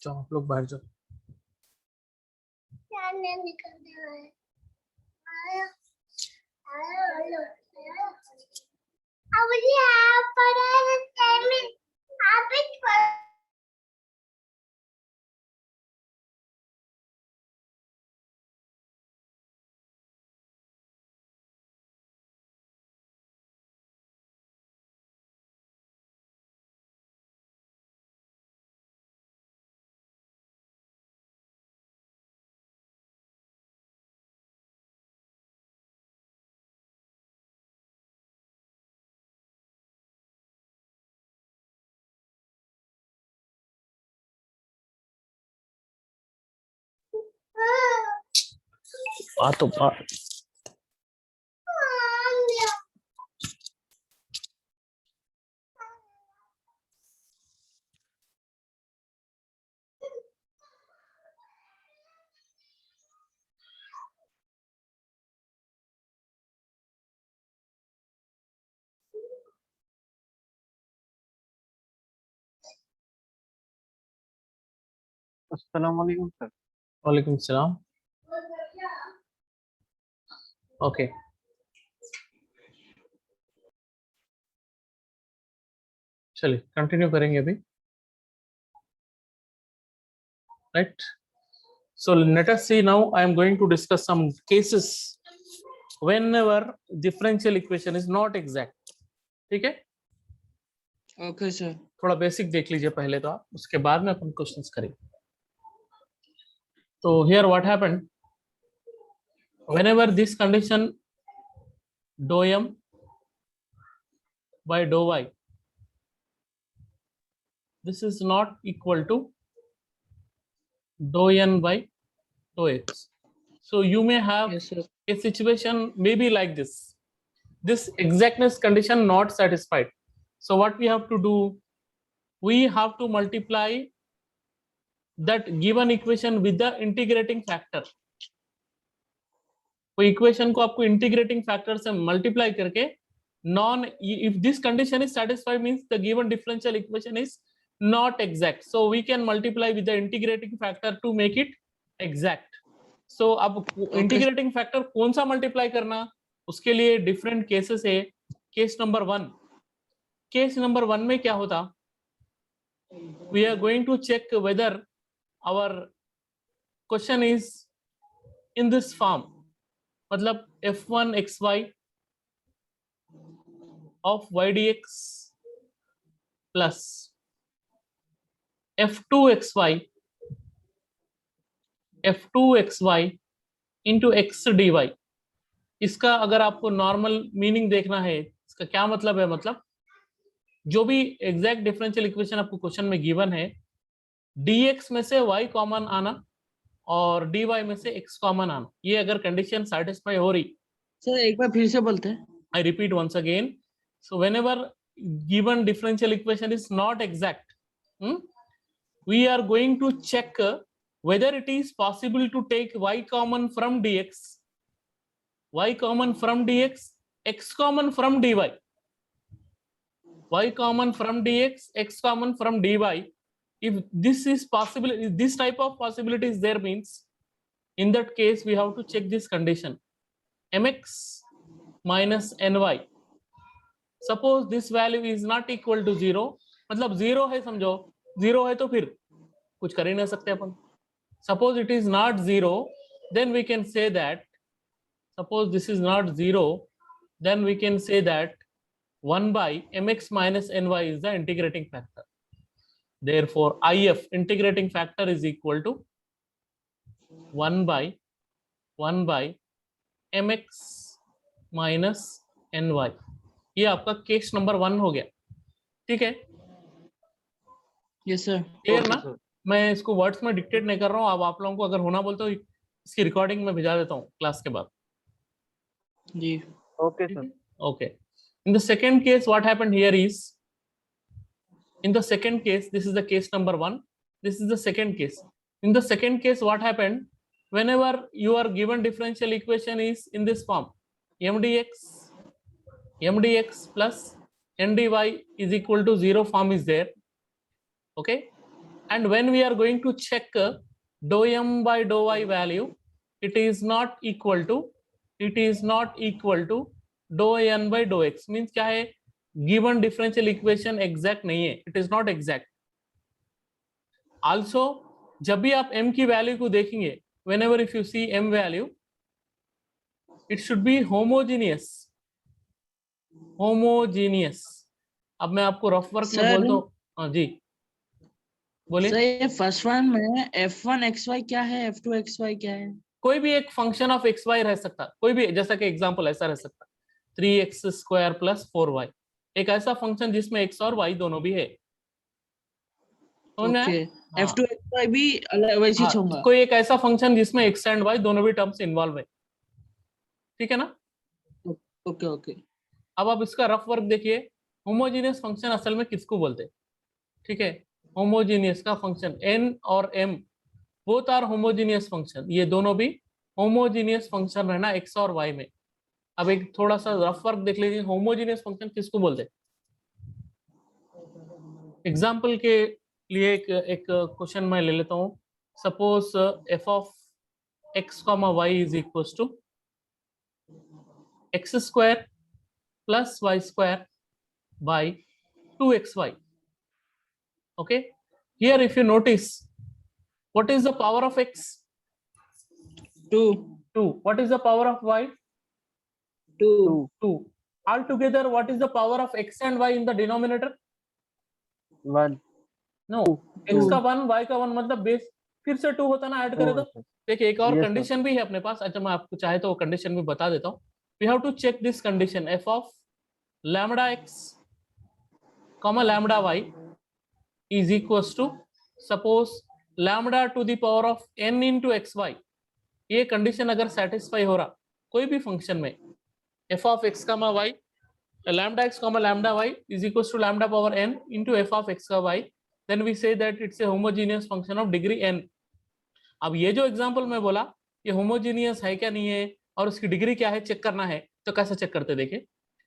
जाओ आप लोग बाहर जाओ। तो अस्सलाम वालेकुम सर। वालेकुम सलाम। ओके, चलिए कंटिन्यू करेंगे अभी। Right, so let us see now. I am going to discuss some cases whenever differential equation is not exact. ठीक है, ओके सर। थोड़ा बेसिक देख लीजिए पहले तो आप, उसके बाद में अपन क्वेश्चंस करेंगे। तो here what happened, whenever this condition dou m by dou y, this is not equal to dou n by dou x. So you may have yes sir. a situation maybe like this, this exactness condition not satisfied. So what we have to do, we have to multiply that given equation with the integrating factor. कोई equation को आपको integrating factor से multiply करके non, if this condition is satisfied means the given differential equation is not exact, so we can multiply with the integrating factor to make it exact. So अब integrating factor कौन सा multiply करना, उसके लिए different cases है। Case number 1, case number 1 में क्या होता, we are going to check whether our question is in this form, मतलब f1 xy of y dx plus f2 xy into x dy। इसका अगर आपको नॉर्मल मीनिंग देखना है, इसका क्या मतलब है, मतलब जो भी एग्जैक्ट डिफरेंशियल इक्वेशन आपको क्वेश्चन में गिवन है, dx में से y कॉमन आना और dy में से x कॉमन आना, ये अगर कंडीशन सेटिस्फाई हो रही। सर एक बार फिर से बोलते हैं। I repeat once again. So whenever given differential equation is not exact, we are going to check whether it is possible to take y common from dx, y common from dx, x common from dy, y common from dx, x common from dy. If this is possible, if this type of possibility is there, means in that case we have to check this condition, mx minus ny. Suppose this value is not equal to 0, मतलब 0 है, समझो 0 है तो फिर कुछ कर ही नहीं सकते अपन। Suppose it is not 0, then we can say that, suppose this is not 0, then we can say that 1 by mx minus ny is the integrating factor. Therefore if integrating factor is equal to 1 by mx minus ny। ये आपका case number 1 हो गया, ठीक है। Yes sir. Clear ना, मैं इसको words में डिक्टेट नहीं कर रहा हूँ, अब आप लोगों को अगर होना बोलते हो इसकी रिकॉर्डिंग में भिजा देता हूँ क्लास के बाद। जी okay sir. Okay, in the second case what happened here is, in the second case, this is the case number 1, This is the second case. In the second case, what happened? Whenever your given differential equation is in this form, mdx plus ndy is equal to 0 form is there. Okay, and when we are going to check dou m by dou y value, it is not equal to dou n by dou x. Means क्या है? Given differential equation exact नहीं है, it is not exact. Also, जब भी आप m की value को देखेंगे, whenever if you see m value, it should be homogeneous. अब मैं आपको रफ वर्क में बोलता हूँ. हाँ जी, बोलिए. सर ये फर्स्ट वन में f1 xy क्या है, f2 xy क्या है? कोई भी एक फंक्शन ऑफ एक्स वाई रह सकता, कोई भी, जैसा कि एग्जांपल ऐसा रह सकता 3x स्क्वायर प्लस 4y, एक ऐसा फंक्शन जिसमें x और y दोनों भी है. ओके, f2 xy भी वैसे ही होगा. कोई एक ऐसा फंक्शन जिसमें x एंड y दोनों भी टर्म्स इन्वॉल्व है. ठीक है ना? Okay okay. अब आप इसका रफ वर्क देखिए. होमोजीनियस फंक्शन असल में किसको बोलते हैं? ठीक है, होमोजीनियस का फंक्शन n और m both are homogeneous function, ये दोनों भी होमोजीनियस फंक्शन रहना x और y में. अब एक थोड़ा सा रफ वर्क देख लीजिए. होमोजीनियस फंक्शन किसको बोलते हैं? एग्जाम्पल के लिए एक क्वेश्चन मैं ले लेता हूं. Suppose f of x comma y is equal to x square plus y square by 2xy. okay, here if you notice, what is the power of x? 2. What is the power of y? 2. Altogether, what is the power of x and y in the denominator? 1. No, x का 1 y का 1 मतलब base फिर से 2 होता ना, add करे तो. देखिए एक और कंडीशन भी है अपने पास. अच्छा, मैं आपको चाहे तो वो कंडीशन भी बता देता हूँ. We have to check this condition. f of lambda x comma lambda y is equals to suppose lambda to the power of n into xy. ये कंडीशन अगर सेटिस्फाई हो रहा कोई भी फंक्शन में, f of x comma y lambda x comma lambda y is equals to lambda power n into f of x y, then we say that it's a homogeneous function of degree n. अब ये जो example मैं बोला, ये homogeneous है क्या नहीं है और उसकी डिग्री क्या है चेक करना है, तो कैसे चेक करते देखिए.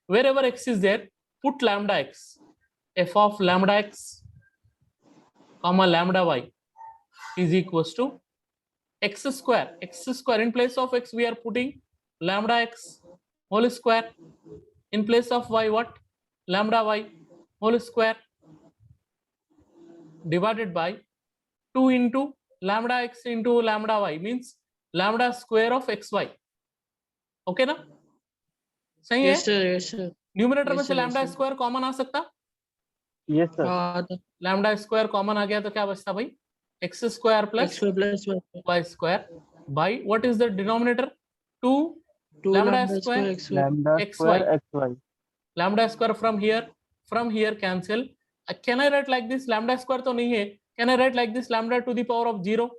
wherever x is there, put lambda x, f of lambda x comma lambda y is equals to x square. In place of x we are putting lambda x whole square. In place of y what? Lambda y whole square divided by 2 into lambda x into lambda y means lambda square of xy. Okay ना? सही है? Yes sir, yes sir. Numerator में Yes, से sir, lambda yes, sir. Square common आ सकता. Yes, sir. Lambda square common आ गया तो क्या बचता भाई? X square plus Y square by what is the denominator? 2 lambda square Lambda xy. square xy. lambda square from here cancel. Can I write like this? lambda square तो नहीं है. Can I write like this? lambda to the power of 0.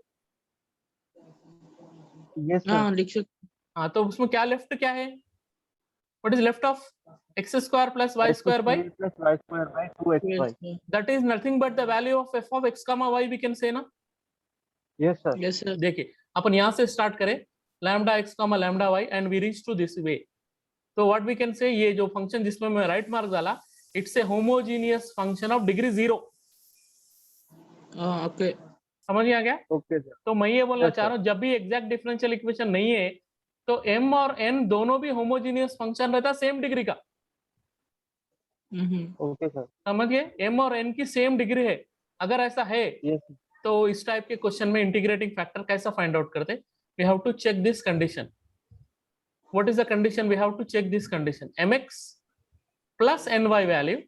Yes, sir. हाँ लिख सकते. हाँ, तो उसमें क्या लेफ्ट क्या है? What is left of x square plus y square by? Plus y square by 2xy. That is nothing but the value of f of x comma y we can say ना. Yes, sir. Yes sir. देखिए अपन यहाँ से start करें lambda x comma lambda y and we reach to this way. तो what we can say, ये जो function जिसमें मैं राइट मार्क डाला, it's a homogeneous function of degree 0. Okay. समझ में आ गया? Okay, sir. तो मैं ये बोलना Yes, चाह रहा हूँ, जब भी एग्जैक्ट डिफरेंशियल इक्वेशन नहीं है तो m और n दोनों भी होमोजीनियस फंक्शन रहता सेम डिग्री का. Okay, sir. समझ गए? m और n की सेम डिग्री है. अगर ऐसा है Yes. तो इस टाइप के क्वेश्चन में इंटीग्रेटिंग फैक्टर कैसा फाइंड आउट करते? We have to check this condition. What is the condition? We have to check this condition. mx plus ny value,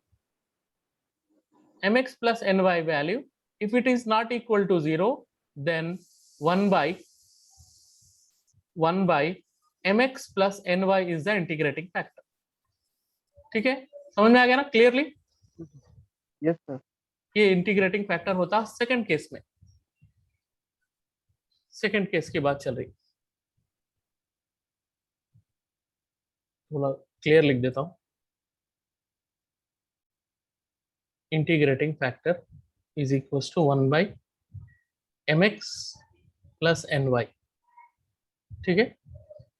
mx plus ny value, if it is not equal to 0, then 1 by mx plus ny is the integrating factor. ठीक है, समझ में आ गया ना clearly? Yes, sir. ये integrating factor होता second case में. सेकंड केस की बात चल रही, थोड़ा क्लियर लिख देता हूं. Integrating factor is equal to 1 by mx plus ny. ठीक है.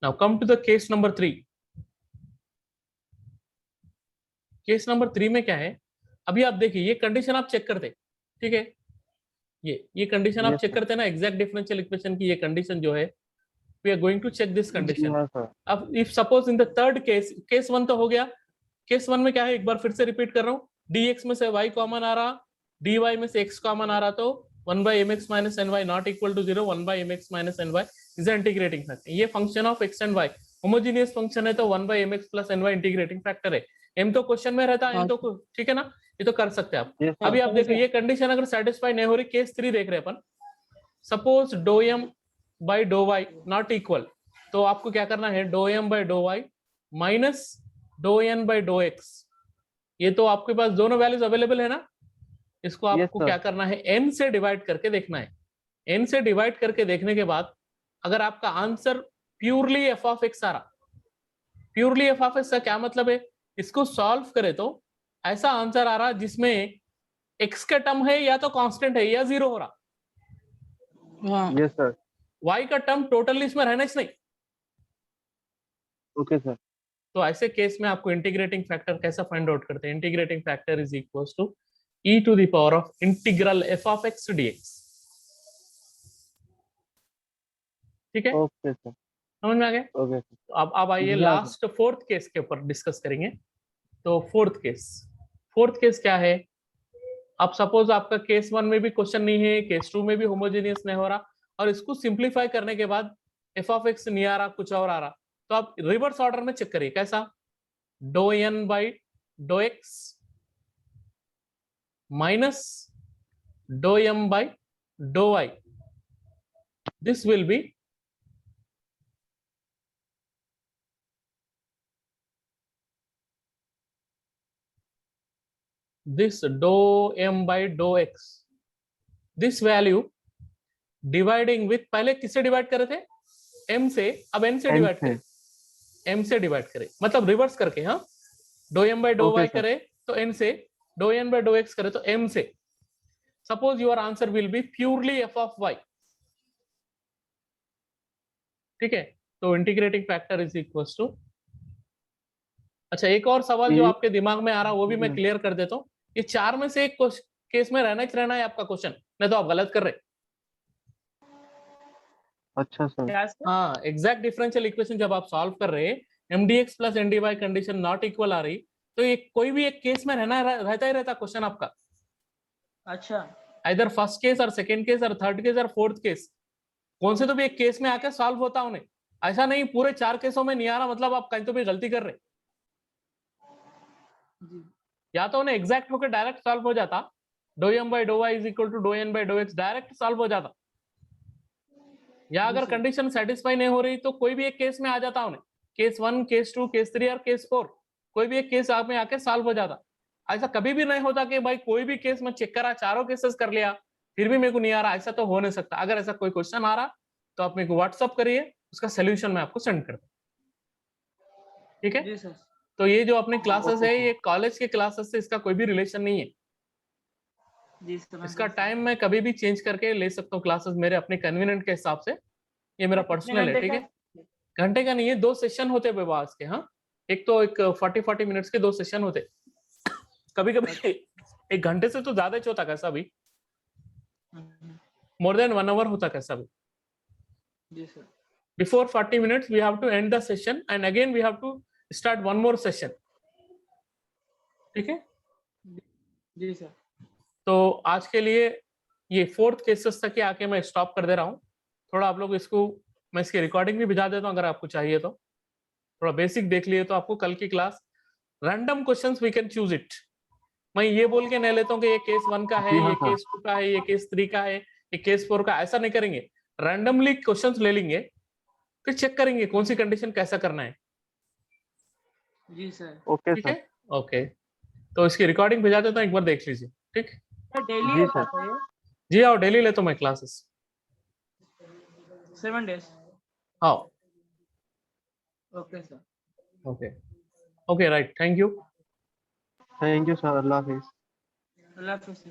Now come to the case number 3. Case number 3 में क्या है, अभी आप देखिए ये कंडीशन आप चेक करते, ठीक है, ये कंडीशन आप Yes, चेक sir. करते हैं ना, एग्जैक्ट डिफरेंशियल इक्वेशन की ये कंडीशन जो है, we are going to check this g condition. हाँ सर. अब if suppose in the third case, case 1 तो हो गया, केस 1 में क्या है, एक बार फिर से रिपीट कर रहा हूँ, dx में से y कॉमन आ रहा, dy में से x कॉमन आ रहा, तो 1 by mx minus ny not equal to 0, 1 by mx minus ny is the integrating factor. ये function of x and y homogeneous function है, तो 1 by mx plus ny integrating factor है. m तो question में रहता है, m तो ठीक है ना, ये तो कर सकते हैं आप. Yes, sir. अभी आप देखो ये कंडीशन अगर सेटिस्फाई नहीं हो रही, केस 3 देख रहे हैं अपन, सपोज डो m by डो y नॉट इक्वल, तो आपको क्या करना है, डो m by डो y माइनस डो n by डो x. ये तो आपके पास दोनों वैल्यूज अवेलेबल है ना, इसको Yes, आपको sir. क्या करना है, n से डिवाइड करके देखना है. n से डिवाइड करके देखने के बाद अगर आपका answer purely f of x आ रहा, प्योरली f ऑफ x का क्या मतलब है, इसको सॉल्व करे तो ऐसा आंसर आ रहा जिसमें x का टर्म है या तो कांस्टेंट है या जीरो हो रहा, हाँ Yes, sir. y का टर्म टोटली इसमें रहना ही नहीं. Okay, sir. तो ऐसे केस में आपको इंटीग्रेटिंग फैक्टर कैसा फाइंड आउट करते हैं, integrating factor is equals to e to the power of integral f of x dx. ठीक है, Okay, sir. समझ में आ गया. Okay, sir. तो अब आइए जी हाँ, लास्ट फोर्थ केस के ऊपर डिस्कस करेंगे. तो फोर्थ केस क्या है, अब सपोज आपका केस 1 में भी क्वेश्चन नहीं है, केस 2 में भी होमोजेनियस नहीं हो रहा, और इसको सिंप्लीफाई करने के बाद f ऑफ x नहीं आ रहा, कुछ और आ रहा, तो आप रिवर्स ऑर्डर में चेक करिए कैसा, dou n by dou x minus dou m by dou y, this will be this dou m by dou x, this value dividing with, पहले किससे डिवाइड करे थे, m से, अब n से N डिवाइड से. करे, m से डिवाइड करे, मतलब रिवर्स करके, हाँ, dou m by dou Okay, y sir. करे तो n से, dou n by dough x करे तो m से. Suppose your answer will be purely f of y. ठीक है, तो integrating factor is equals to, अच्छा एक और सवाल जो E- आपके दिमाग में आ रहा वो भी मैं क्लियर कर देता हूँ, ये 4 में से एक केस में रहना ही रहना है आपका क्वेश्चन, नहीं तो आप गलत कर रहे. अच्छा सर. हाँ, एग्जैक्ट डिफरेंशियल इक्वेशन जब आप सॉल्व कर रहे हैं, mdx plus ndy condition not equal आ रही, तो ये कोई भी एक केस में रहता ही रहता क्वेश्चन आपका. अच्छा, इधर फर्स्ट केस और सेकंड केस और थर्ड केस और फोर्थ केस, कौन से तो भी एक केस में आके सॉल्व होता उन्हें, ऐसा नहीं पूरे 4 केसों में नहीं आ रहा, मतलब आप कहीं तो भी गलती कर रहे. या तो उन्हें एग्जैक्ट होकर डायरेक्ट सॉल्व हो जाता, dou m by dou y is equal to dou n by dou x direct solve हो जाता, या अगर कंडीशन सेटिस्फाई नहीं हो रही तो कोई भी एक केस में आ जाता उन्हें, केस 1, केस 2, केस 3 और केस 4, कोई भी एक केस आप में आके सॉल्व हो जाता. ऐसा कभी भी नहीं होता कि भाई कोई भी केस में चेक करा, चारों केसेस कर लिया, फिर भी मेरे को नहीं आ रहा, ऐसा तो हो नहीं सकता. अगर ऐसा कोई क्वेश्चन आ रहा तो आप मेरे को व्हाट्सअप करिए, उसका सोल्यूशन मैं आपको सेंड कर दूं. ठीक है, जी सर. तो ये जो अपने क्लासेस Okay, है, sir. ये कॉलेज के क्लासेस से इसका कोई भी रिलेशन नहीं है. जी सर. इसका टाइम मैं कभी भी चेंज करके ले सकता हूँ क्लासेस मेरे अपने कन्वीनियंट के हिसाब से, ये मेरा पर्सनल है. ठीक है, घंटे का नहीं है, 2 सेशन होते विवास के. हाँ, एक तो एक 40 मिनट्स के 2 सेशन होते, कभी कभी 1 घंटे से तो ज्यादा ही होता कैसा भी, मोर देन 1 आवर होता कैसा भी. जी sir. Before 40 minutes we have to end the session and again we have to start one more session. ठीक है, जी सर. तो आज के लिए ये 4th केसेस तक ही आके मैं स्टॉप कर दे रहा हूँ. थोड़ा आप लोग इसको, मैं इसकी रिकॉर्डिंग भी भिजा देता हूँ अगर आपको चाहिए तो, थोड़ा बेसिक देख लिए तो आपको कल की class random questions we can choose it. मैं ये बोल के नहीं लेता हूँ कि ये केस 1 का है, जी हाँ, ये केस 2 का है, ये केस 3 का है, ये केस 4 का, ऐसा नहीं करेंगे. रैंडमली क्वेश्चंस ले लेंगे, फिर चेक करेंगे कौन सी कंडीशन कैसा करना है. जी सर. Okay, ठीक sir. है, ओके, तो इसकी रिकॉर्डिंग भेजा देता हूँ, एक बार देख लीजिए. ठीक, डेली जी होता सर. है जी आओ, डेली लेता हूँ मैं क्लासेस. 7 days. आओ, okay sir. Okay, okay, right, thank you. Thank you, sir. Allah Hafiz. अल्लाह हाफिज़.